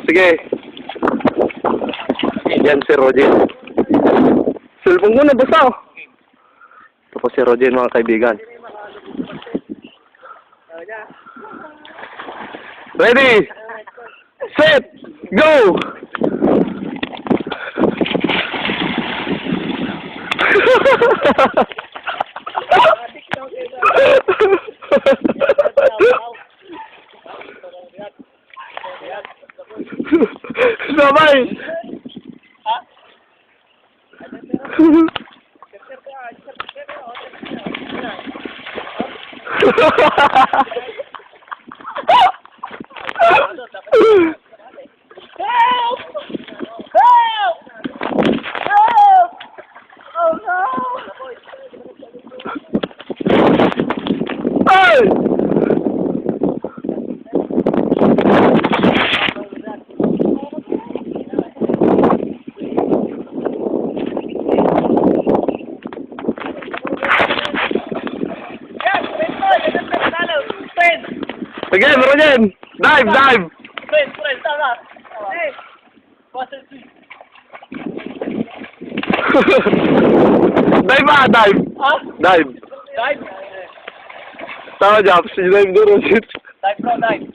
Sige. Yan si Roger. Cellphone ko nabasa. Ito po si Roger, mga kaibigan. Ready? Set! Go! Sabay! Help! Help! Help! Oh no! Ay! Again, Roger! Dive, dive! Tama! Hey! Bottle two. Dive ba? Dive! Ha? Dive! Dive? Tama, Japs. Dive doon, Roger. Dive bro, dive.